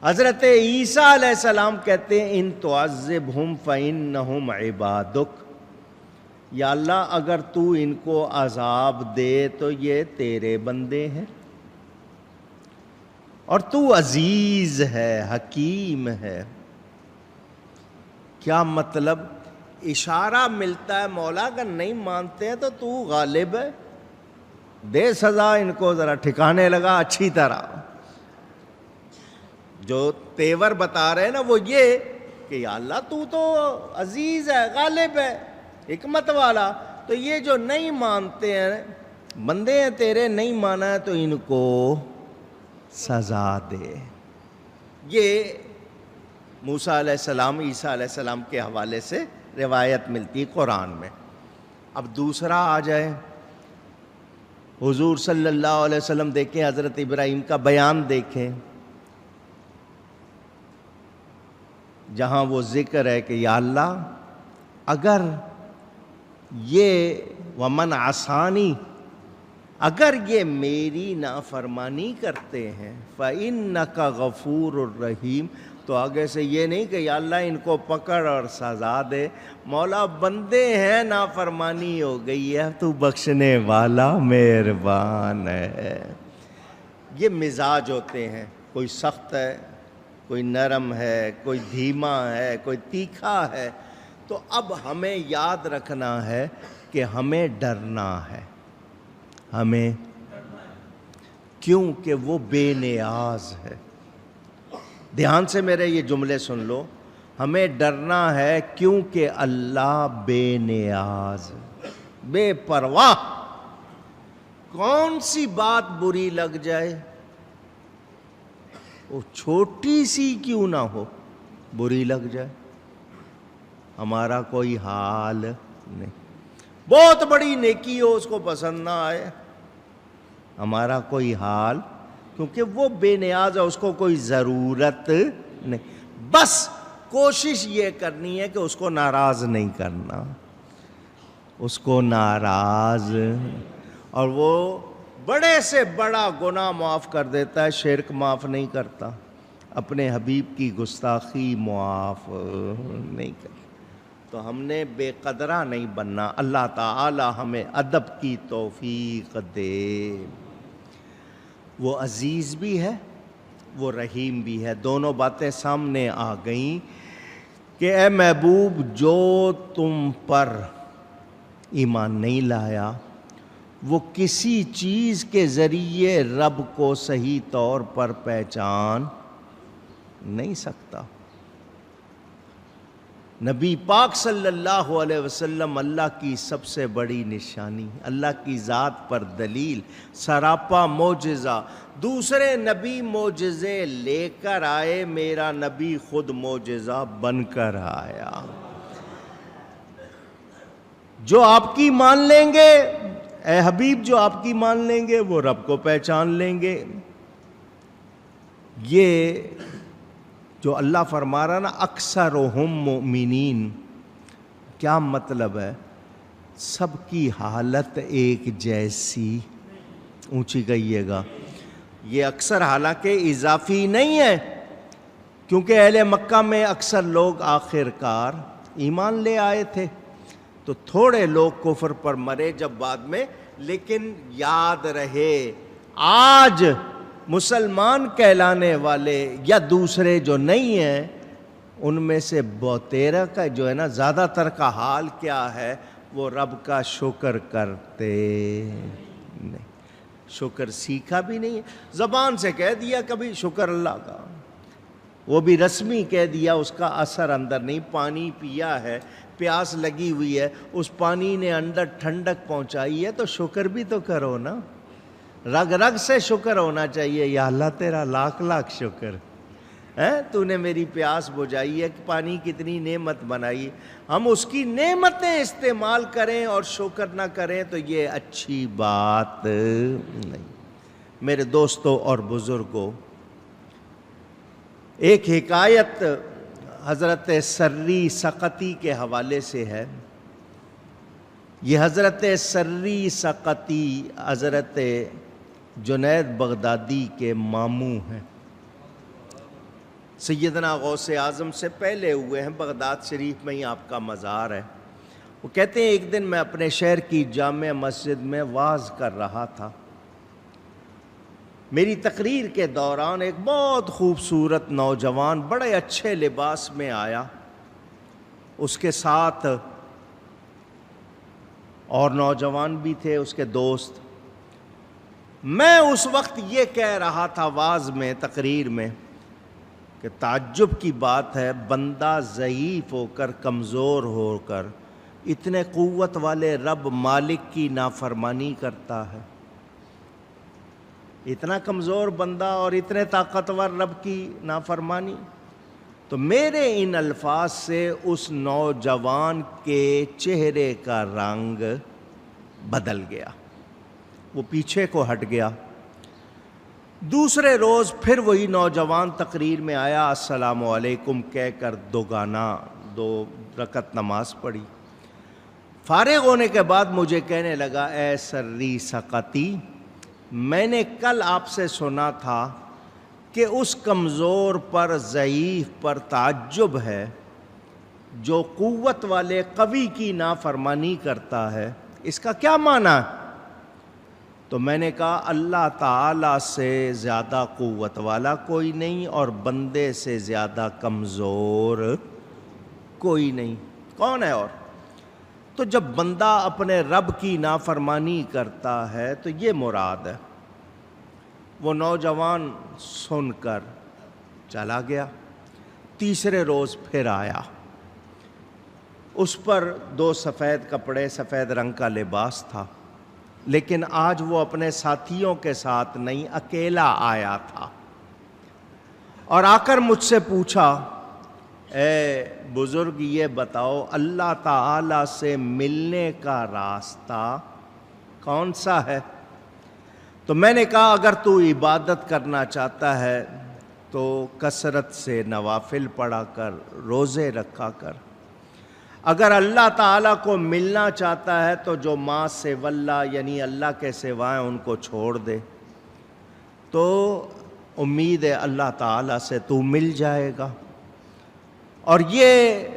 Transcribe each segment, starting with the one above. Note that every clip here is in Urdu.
حضرت عیسیٰ علیہ السلام کہتے ہیں ان تعذبہم فإنہم عبادک، یا اللہ اگر تو ان کو عذاب دے تو یہ تیرے بندے ہیں، اور تو عزیز ہے، حکیم ہے۔ کیا مطلب؟ اشارہ ملتا ہے مولا اگر نہیں مانتے ہیں تو غالب ہے، دے سزا ان کو، ذرا ٹھکانے لگا اچھی طرح۔ جو تیور بتا رہے ہیں نا وہ یہ کہ یا اللہ تو عزیز ہے، غالب ہے، حکمت والا، تو یہ جو نہیں مانتے ہیں بندے ہیں تیرے، نہیں مانا ہے تو ان کو سزا دے۔ یہ موسیٰ علیہ السلام عیسیٰ علیہ السلام کے حوالے سے روایت ملتی ہے قرآن میں۔ اب دوسرا آ جائے، حضور صلی اللہ علیہ وسلم دیکھیں، حضرت ابراہیم کا بیان دیکھیں، جہاں وہ ذکر ہے کہ یا اللہ اگر یہ ومن عصانی، اگر یہ میری نافرمانی کرتے ہیں فإنک غفور الرحیم، تو آگے سے یہ نہیں کہ یا اللہ ان کو پکڑ اور سزا دے، مولا بندے ہیں نافرمانی ہو گئی ہے، تو بخشنے والا مہربان ہے۔ یہ مزاج ہوتے ہیں، کوئی سخت ہے، کوئی نرم ہے، کوئی دھیما ہے، کوئی تیکھا ہے۔ تو اب ہمیں یاد رکھنا ہے کہ ہمیں ڈرنا ہے، ہمیں، کیونکہ وہ بے نیاز ہے۔ دھیان سے میرے یہ جملے سن لو، ہمیں ڈرنا ہے کیونکہ اللہ بے نیاز، بے پرواہ، کون سی بات بری لگ جائے، وہ چھوٹی سی کیوں نہ ہو، بری لگ جائے، ہمارا کوئی حال نہیں۔ بہت بڑی نیکی ہو اس کو پسند نہ آئے، ہمارا کوئی حال، کیونکہ وہ بے نیاز ہے، اس کو کوئی ضرورت نہیں۔ بس کوشش یہ کرنی ہے کہ اس کو ناراض نہیں کرنا، اس کو ناراض، اور وہ بڑے سے بڑا گناہ معاف کر دیتا ہے، شرک معاف نہیں کرتا، اپنے حبیب کی گستاخی معاف نہیں کرتا۔ تو ہم نے بے قدرہ نہیں بننا، اللہ تعالی ہمیں ادب کی توفیق دے۔ وہ عزیز بھی ہے، وہ رحیم بھی ہے، دونوں باتیں سامنے آ گئیں کہ اے محبوب جو تم پر ایمان نہیں لایا وہ کسی چیز کے ذریعے رب کو صحیح طور پر پہچان نہیں سکتا۔ نبی پاک صلی اللہ علیہ وسلم اللہ کی سب سے بڑی نشانی، اللہ کی ذات پر دلیل، سراپا معجزہ۔ دوسرے نبی معجزے لے کر آئے، میرا نبی خود معجزہ بن کر آیا۔ جو آپ کی مان لیں گے، اے حبیب جو آپ کی مان لیں گے وہ رب کو پہچان لیں گے۔ یہ جو اللہ فرما رہا نا اکثرہم مؤمنین، کیا مطلب ہے؟ سب کی حالت ایک جیسی، اونچی کہیے گا، یہ اکثر حالانکہ اضافی نہیں ہے، کیونکہ اہل مکہ میں اکثر لوگ آخر کار ایمان لے آئے تھے، تو تھوڑے لوگ کفر پر مرے جب بعد میں، لیکن یاد رہے آج مسلمان کہلانے والے یا دوسرے جو نہیں ہیں ان میں سے بہتیرہ کا جو ہے نا زیادہ تر کا حال کیا ہے، وہ رب کا شکر کرتے نہیں، شکر سیکھا بھی نہیں ہے، زبان سے کہہ دیا کبھی شکر اللہ کا، وہ بھی رسمی کہہ دیا، اس کا اثر اندر نہیں۔ پانی پیا ہے، پیاس لگی ہوئی ہے، اس پانی نے اندر ٹھنڈک پہنچائی ہے تو شکر بھی تو کرو نا، رگ رگ سے شکر ہونا چاہیے، یا اللہ تیرا لاکھ لاکھ شکر ہے، تو نے میری پیاس بجھائی ہے، پانی کتنی نعمت بنائی، ہم اس کی نعمتیں استعمال کریں اور شکر نہ کریں تو یہ اچھی بات نہیں۔ میرے دوستوں اور بزرگوں، ایک حکایت حضرت سری سقطی کے حوالے سے ہے۔ یہ حضرت سری سقطی حضرت جنید بغدادی کے ماموں ہیں۔ سیدنا غوث اعظم سے پہلے ہوئے ہیں، بغداد شریف میں ہی آپ کا مزار ہے۔ وہ کہتے ہیں ایک دن میں اپنے شہر کی جامع مسجد میں وعظ کر رہا تھا، میری تقریر کے دوران ایک بہت خوبصورت نوجوان بڑے اچھے لباس میں آیا، اس کے ساتھ اور نوجوان بھی تھے اس کے دوست۔ میں اس وقت یہ کہہ رہا تھا واعظ میں، تقریر میں، کہ تعجب کی بات ہے بندہ ضعیف ہو کر، کمزور ہو کر، اتنے قوت والے رب مالک کی نافرمانی کرتا ہے۔ اتنا کمزور بندہ اور اتنے طاقتور رب کی نافرمانی۔ تو میرے ان الفاظ سے اس نوجوان کے چہرے کا رنگ بدل گیا، وہ پیچھے کو ہٹ گیا۔ دوسرے روز پھر وہی نوجوان تقریر میں آیا، السلام علیکم کہہ کر دو رکعت نماز پڑھی۔ فارغ ہونے کے بعد مجھے کہنے لگا، اے سری سقطی، میں نے کل آپ سے سنا تھا کہ اس کمزور پر، ضعیف پر تعجب ہے جو قوت والے قوی کی نافرمانی کرتا ہے، اس کا کیا معنی ہے؟ تو میں نے کہا اللہ تعالیٰ سے زیادہ قوت والا کوئی نہیں اور بندے سے زیادہ کمزور کوئی نہیں، کون ہے اور؟ تو جب بندہ اپنے رب کی نافرمانی کرتا ہے تو یہ مراد ہے۔ وہ نوجوان سن کر چلا گیا۔ تیسرے روز پھر آیا، اس پر 2 سفید کپڑے، سفید رنگ کا لباس تھا، لیکن آج وہ اپنے ساتھیوں کے ساتھ نہیں، اکیلا آیا تھا، اور آ کر مجھ سے پوچھا، اے بزرگ یہ بتاؤ اللہ تعالیٰ سے ملنے کا راستہ کون سا ہے؟ تو میں نے کہا اگر تو عبادت کرنا چاہتا ہے تو کثرت سے نوافل پڑھا کر، روزے رکھا کر۔ اگر اللہ تعالیٰ کو ملنا چاہتا ہے تو جو ما سوی اللہ، یعنی اللہ کے سوائے ان کو چھوڑ دے، تو امید ہے اللہ تعالیٰ سے تو مل جائے گا۔ اور یہ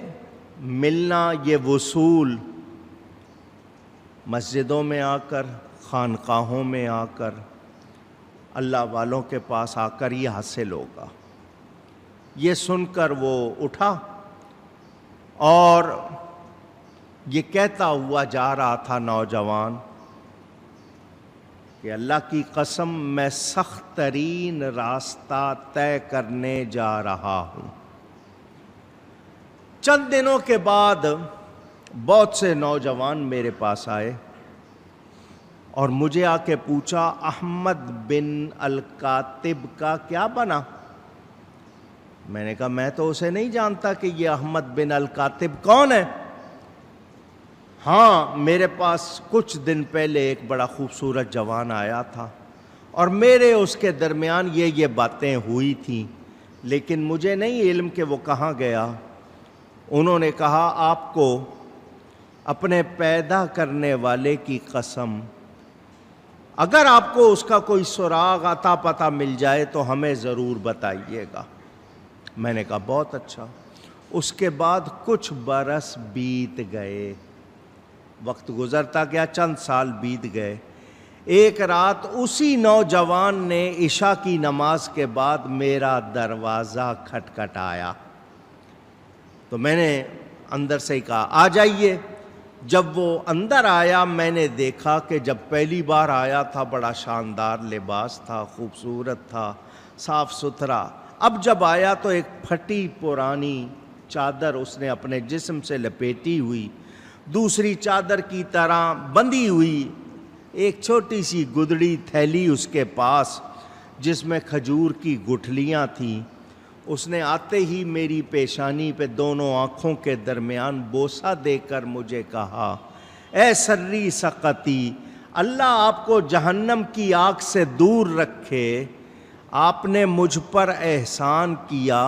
ملنا، یہ وصول مسجدوں میں آ کر، خانقاہوں میں آ کر، اللہ والوں کے پاس آ کر یہ حاصل ہوگا۔ یہ سن کر وہ اٹھا اور یہ کہتا ہوا جا رہا تھا نوجوان کہ اللہ کی قسم میں سخت ترین راستہ طے کرنے جا رہا ہوں۔ چند دنوں کے بعد بہت سے نوجوان میرے پاس آئے اور مجھے آ کے پوچھا، احمد بن الکاتب کا کیا بنا؟ میں نے کہا میں تو اسے نہیں جانتا کہ یہ احمد بن الکاتب کون ہے۔ ہاں میرے پاس کچھ دن پہلے ایک بڑا خوبصورت جوان آیا تھا اور میرے اس کے درمیان یہ باتیں ہوئی تھیں، لیکن مجھے نہیں علم کہ وہ کہاں گیا۔ انہوں نے کہا آپ کو اپنے پیدا کرنے والے کی قسم، اگر آپ کو اس کا کوئی سراغ عطا پتہ مل جائے تو ہمیں ضرور بتائیے گا۔ میں نے کہا بہت اچھا۔ اس کے بعد کچھ برس بیت گئے، وقت گزرتا گیا، چند سال بیت گئے۔ ایک رات اسی نوجوان نے عشاء کی نماز کے بعد میرا دروازہ کھٹکھٹایا، تو میں نے اندر سے ہی کہا آ جائیے۔ جب وہ اندر آیا میں نے دیکھا کہ جب پہلی بار آیا تھا بڑا شاندار لباس تھا، خوبصورت تھا، صاف ستھرا۔ اب جب آیا تو ایک پھٹی پرانی چادر اس نے اپنے جسم سے لپیٹی ہوئی، دوسری چادر کی طرح بندھی ہوئی ایک چھوٹی سی گدڑی تھیلی اس کے پاس جس میں کھجور کی گٹھلیاں تھیں۔ اس نے آتے ہی میری پیشانی پہ دونوں آنکھوں کے درمیان بوسہ دے کر مجھے کہا، اے سری سقطی، اللہ آپ کو جہنم کی آگ سے دور رکھے، آپ نے مجھ پر احسان کیا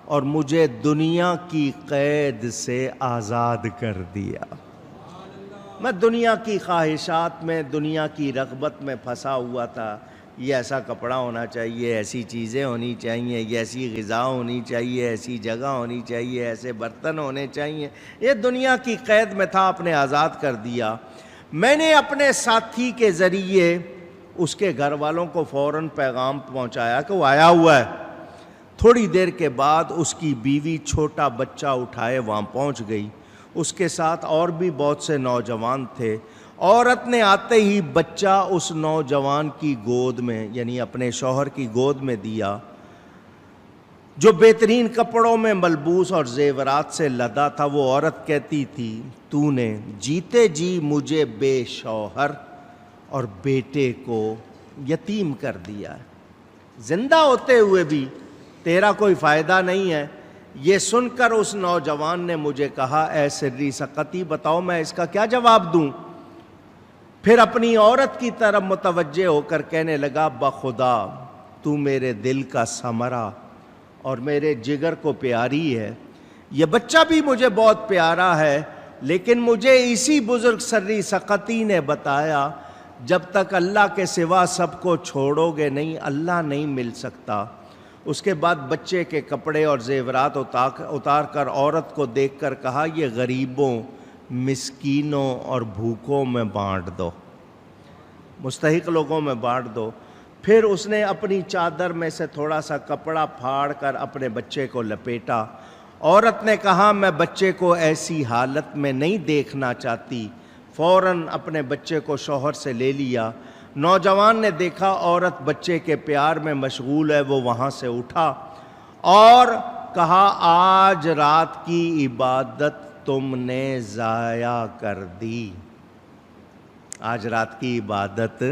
اور مجھے دنیا کی قید سے آزاد کر دیا۔ میں دنیا کی خواہشات میں، دنیا کی رغبت میں پھنسا ہوا تھا، یہ ایسا کپڑا ہونا چاہیے، ایسی چیزیں ہونی چاہیے، یہ ایسی غذا ہونی چاہیے، ایسی جگہ ہونی چاہیے، ایسے برتن ہونے چاہیے. یہ دنیا کی قید میں تھا، اپنے آزاد کر دیا. میں نے اپنے ساتھی کے ذریعے اس کے گھر والوں کو فوراً پیغام پہنچایا کہ وہ آیا ہوا ہے. تھوڑی دیر کے بعد اس کی بیوی چھوٹا بچہ اٹھائے وہاں پہنچ گئی. اس کے ساتھ اور بھی بہت سے نوجوان تھے. عورت نے آتے ہی بچہ اس نوجوان کی گود میں، یعنی اپنے شوہر کی گود میں دیا، جو بہترین کپڑوں میں ملبوس اور زیورات سے لدا تھا. وہ عورت کہتی تھی تو نے جیتے جی مجھے بے شوہر اور بیٹے کو یتیم کر دیا ہے، زندہ ہوتے ہوئے بھی تیرا کوئی فائدہ نہیں ہے. یہ سن کر اس نوجوان نے مجھے کہا اے سری سقطی بتاؤ میں اس کا کیا جواب دوں. پھر اپنی عورت کی طرف متوجہ ہو کر کہنے لگا بخدا تو میرے دل کا ثمرہ اور میرے جگر کو پیاری ہے. یہ بچہ بھی مجھے بہت پیارا ہے، لیکن مجھے اسی بزرگ سری سقطی نے بتایا جب تک اللہ کے سوا سب کو چھوڑو گے نہیں اللہ نہیں مل سکتا. اس کے بعد بچے کے کپڑے اور زیورات اتار کر عورت کو دیکھ کر کہا یہ غریبوں، مسکینوں اور بھوکوں میں بانٹ دو، مستحق لوگوں میں بانٹ دو. پھر اس نے اپنی چادر میں سے تھوڑا سا کپڑا پھاڑ کر اپنے بچے کو لپیٹا. عورت نے کہا میں بچے کو ایسی حالت میں نہیں دیکھنا چاہتی. فوراً اپنے بچے کو شوہر سے لے لیا. نوجوان نے دیکھا عورت بچے کے پیار میں مشغول ہے، وہ وہاں سے اٹھا اور کہا آج رات کی عبادت تم نے ضائع کر دی، آج رات کی عبادت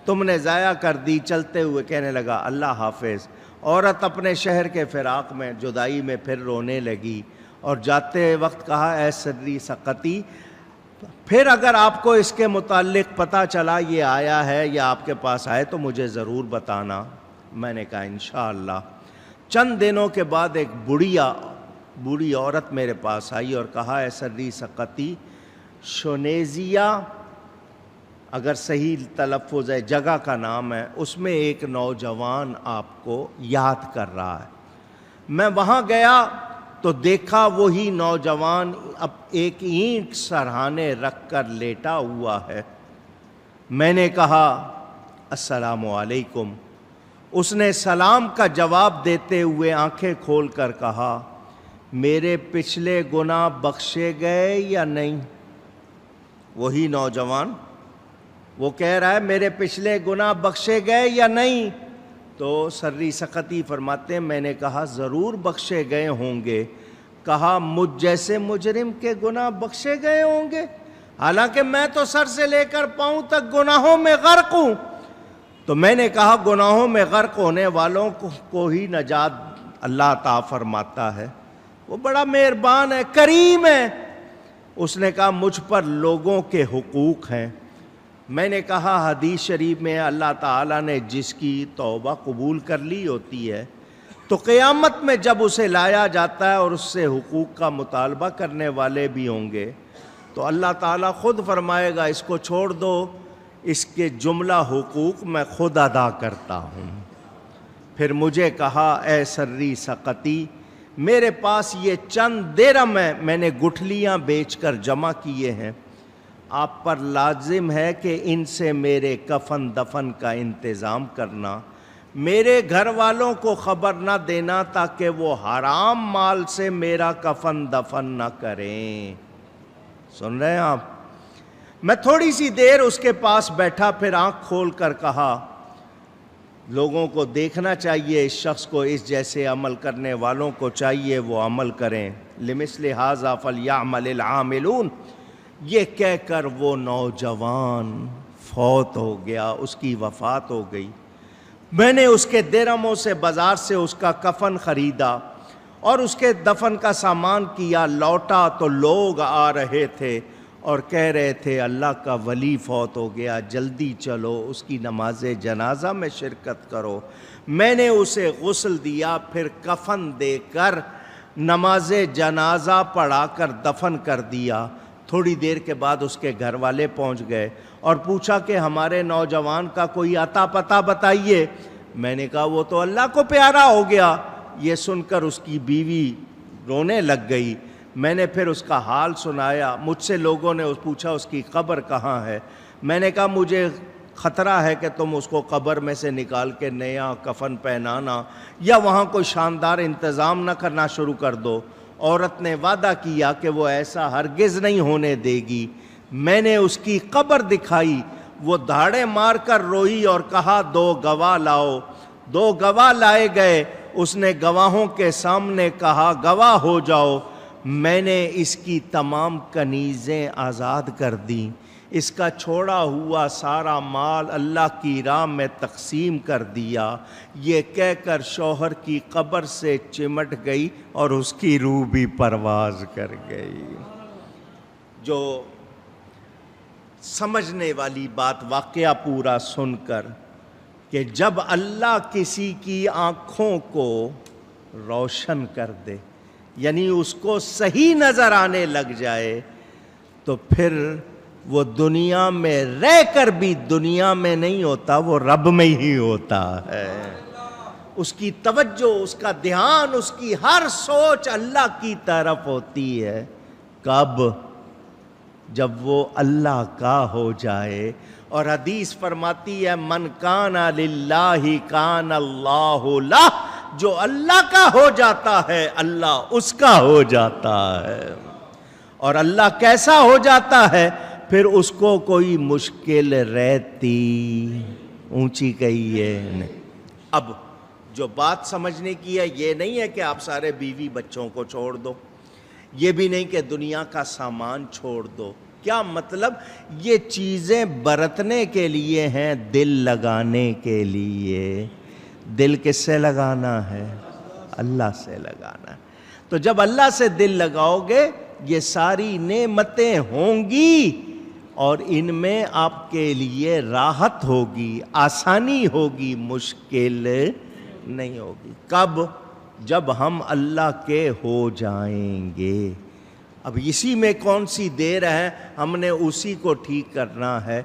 تم نے ضائع کر دی. چلتے ہوئے کہنے لگا اللہ حافظ. عورت اپنے شہر کے فراق میں، جدائی میں پھر رونے لگی اور جاتے وقت کہا اے سری سقطی پھر اگر آپ کو اس کے متعلق پتہ چلا یہ آیا ہے یا آپ کے پاس آئے تو مجھے ضرور بتانا. میں نے کہا انشاءاللہ. چند دنوں کے بعد ایک بوڑھی عورت میرے پاس آئی اور کہا اے سری سقطی شونیزیا اگر صحیح تلفظ ہے جگہ کا نام ہے، اس میں ایک نوجوان آپ کو یاد کر رہا ہے. میں وہاں گیا تو دیکھا وہی نوجوان اب ایک اینٹ سرہانے رکھ کر لیٹا ہوا ہے. میں نے کہا السلام علیکم. اس نے سلام کا جواب دیتے ہوئے آنکھیں کھول کر کہا میرے پچھلے گناہ بخشے گئے یا نہیں. وہی نوجوان وہ کہہ رہا ہے میرے پچھلے گناہ بخشے گئے یا نہیں. تو سری سقطی فرماتے ہیں میں نے کہا ضرور بخشے گئے ہوں گے. کہا مجھ جیسے مجرم کے گناہ بخشے گئے ہوں گے، حالانکہ میں تو سر سے لے کر پاؤں تک گناہوں میں غرق ہوں. تو میں نے کہا گناہوں میں غرق ہونے والوں کو ہی نجات اللہ عطا فرماتا ہے، وہ بڑا مہربان ہے، کریم ہے. اس نے کہا مجھ پر لوگوں کے حقوق ہیں. میں نے کہا حدیث شریف میں اللہ تعالیٰ نے جس کی توبہ قبول کر لی ہوتی ہے تو قیامت میں جب اسے لایا جاتا ہے اور اس سے حقوق کا مطالبہ کرنے والے بھی ہوں گے تو اللہ تعالیٰ خود فرمائے گا اس کو چھوڑ دو، اس کے جملہ حقوق میں خود ادا کرتا ہوں. پھر مجھے کہا اے سری سقطی میرے پاس یہ چند درہم ہیں، میں نے گٹھلیاں بیچ کر جمع کیے ہیں، آپ پر لازم ہے کہ ان سے میرے کفن دفن کا انتظام کرنا، میرے گھر والوں کو خبر نہ دینا تاکہ وہ حرام مال سے میرا کفن دفن نہ کریں. سن رہے ہیں آپ؟ میں تھوڑی سی دیر اس کے پاس بیٹھا، پھر آنکھ کھول کر کہا لوگوں کو دیکھنا چاہیے، اس شخص کو، اس جیسے عمل کرنے والوں کو چاہیے وہ عمل کریں. لمثل ھذا فلیعمل العاملون. یہ کہہ کر وہ نوجوان فوت ہو گیا، اس کی وفات ہو گئی. میں نے اس کے درہموں سے بازار سے اس کا کفن خریدا اور اس کے دفن کا سامان کیا. لوٹا تو لوگ آ رہے تھے اور کہہ رہے تھے اللہ کا ولی فوت ہو گیا، جلدی چلو اس کی نماز جنازہ میں شرکت کرو. میں نے اسے غسل دیا، پھر کفن دے کر نماز جنازہ پڑھا کر دفن کر دیا. تھوڑی دیر کے بعد اس کے گھر والے پہنچ گئے اور پوچھا کہ ہمارے نوجوان کا کوئی عطا پتہ بتائیے. میں نے کہا وہ تو اللہ کو پیارا ہو گیا. یہ سن کر اس کی بیوی رونے لگ گئی. میں نے پھر اس کا حال سنایا. مجھ سے لوگوں نے پوچھا اس کی قبر کہاں ہے. میں نے کہا مجھے خطرہ ہے کہ تم اس کو قبر میں سے نکال کے نیا کفن پہنانا یا وہاں کوئی شاندار انتظام نہ کرنا شروع کر دو. عورت نے وعدہ کیا کہ وہ ایسا ہرگز نہیں ہونے دے گی. میں نے اس کی قبر دکھائی. وہ دھاڑے مار کر روئی اور کہا 2 گواہ لاؤ. 2 گواہ لائے گئے. اس نے گواہوں کے سامنے کہا گواہ ہو جاؤ. میں نے اس کی تمام کنیزیں آزاد کر دیں. اس کا چھوڑا ہوا سارا مال اللہ کی راہ میں تقسیم کر دیا. یہ کہہ کر شوہر کی قبر سے چمٹ گئی اور اس کی روح بھی پرواز کر گئی. جو سمجھنے والی بات واقعہ پورا سن کر کہ جب اللہ کسی کی آنکھوں کو روشن کر دے, یعنی اس کو صحیح نظر آنے لگ جائے, تو پھر وہ دنیا میں رہ کر بھی دنیا میں نہیں ہوتا, وہ رب میں ہی ہوتا ہے. اس کی توجہ, اس کا دھیان, اس کی ہر سوچ اللہ کی طرف ہوتی ہے. کب؟ جب وہ اللہ کا ہو جائے. اور حدیث فرماتی ہے من کان للہ کان اللہ لہ. جو اللہ کا ہو جاتا ہے اللہ اس کا ہو جاتا ہے. اور اللہ کیسا ہو جاتا ہے؟ پھر اس کو کوئی مشکل رہتی. اونچی کہی ہے. اب جو بات سمجھنے کی ہے یہ نہیں ہے کہ آپ سارے بیوی بچوں کو چھوڑ دو, یہ بھی نہیں کہ دنیا کا سامان چھوڑ دو. کیا مطلب؟ یہ چیزیں برتنے کے لیے ہیں, دل لگانے کے لیے. دل کس سے لگانا ہے؟ اللہ سے لگانا ہے. تو جب اللہ سے دل لگاؤ گے یہ ساری نعمتیں ہوں گی اور ان میں آپ کے لیے راحت ہوگی, آسانی ہوگی, مشکل نہیں ہوگی. کب؟ جب ہم اللہ کے ہو جائیں گے. اب اسی میں کون سی دیر ہے؟ ہم نے اسی کو ٹھیک کرنا ہے.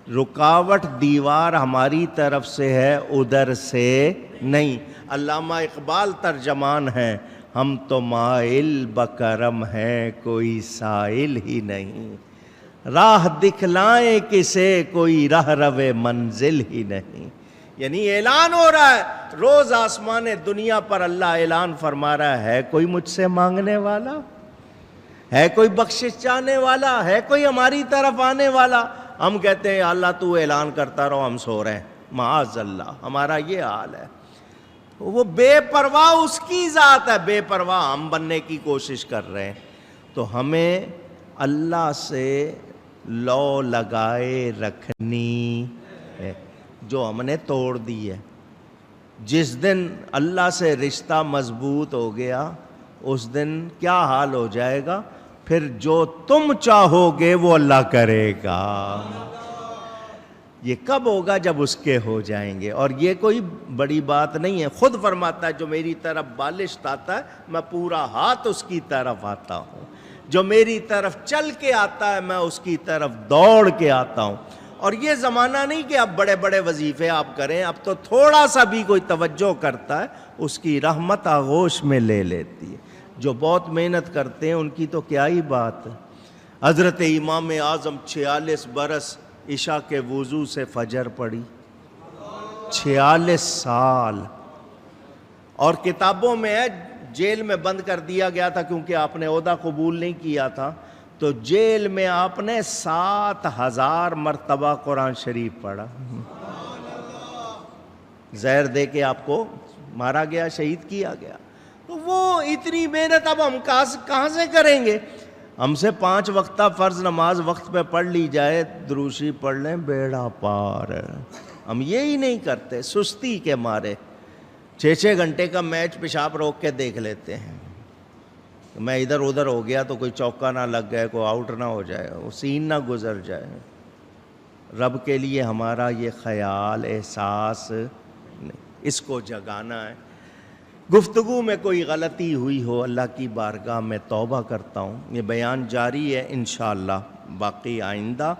رکاوٹ دیوار ہماری طرف سے ہے, ادھر سے نہیں. علامہ اقبال ترجمان ہیں, ہم تو مائل بکرم ہیں کوئی سائل ہی نہیں. راہ دکھلائیں کسے کوئی راہ رو منزل ہی نہیں. یعنی اعلان ہو رہا ہے روز آسمان دنیا پر, اللہ اعلان فرما رہا ہے کوئی مجھ سے مانگنے والا ہے, کوئی بخشش چاہنے والا ہے, کوئی ہماری طرف آنے والا. ہم کہتے ہیں اللہ تو اعلان کرتا رہو, ہم سو رہے ہیں. معاذ اللہ, ہمارا یہ حال ہے. وہ بے پرواہ اس کی ذات ہے, بے پرواہ ہم بننے کی کوشش کر رہے ہیں. تو ہمیں اللہ سے لو لگائے رکھنی ہے جو ہم نے توڑ دی ہے. جس دن اللہ سے رشتہ مضبوط ہو گیا اس دن کیا حال ہو جائے گا؟ پھر جو تم چاہو گے وہ اللہ کرے گا. یہ کب ہوگا؟ جب اس کے ہو جائیں گے. اور یہ کوئی بڑی بات نہیں ہے. خود فرماتا ہے جو میری طرف بالشت آتا ہے میں پورا ہاتھ اس کی طرف آتا ہوں, جو میری طرف چل کے آتا ہے میں اس کی طرف دوڑ کے آتا ہوں. اور یہ زمانہ نہیں کہ اب بڑے بڑے وظیفے آپ کریں, اب تو تھوڑا سا بھی کوئی توجہ کرتا ہے اس کی رحمت آغوش میں لے لیتی ہے. جو بہت محنت کرتے ہیں ان کی تو کیا ہی بات ہے. حضرت امام اعظم 46 برس عشاء کے وضو سے فجر پڑھی, 46 سال. اور کتابوں میں ہے جیل میں بند کر دیا گیا تھا کیونکہ آپ نے عہدہ قبول نہیں کیا تھا, تو جیل میں آپ نے 7000 مرتبہ قرآن شریف پڑھا. زہر دے کے آپ کو مارا گیا, شہید کیا گیا. تو وہ اتنی محنت اب ہم کہاں سے کریں گے؟ ہم سے 5 وقتہ فرض نماز وقت پہ پڑھ لی جائے, دروشی پڑھ لیں, بیڑا پار. ہم یہی نہیں کرتے, سستی کے مارے 6 گھنٹے کا میچ پیشاب روک کے دیکھ لیتے ہیں. میں ادھر ادھر ہو گیا تو کوئی چوکا نہ لگ گئے, کوئی آؤٹ نہ ہو جائے, وہ سین نہ گزر جائے. رب کے لیے ہمارا یہ خیال احساس نہیں, اس کو جگانا ہے. گفتگو میں کوئی غلطی ہوئی ہو اللہ کی بارگاہ میں توبہ کرتا ہوں. یہ بیان جاری ہے انشاءاللہ باقی آئندہ.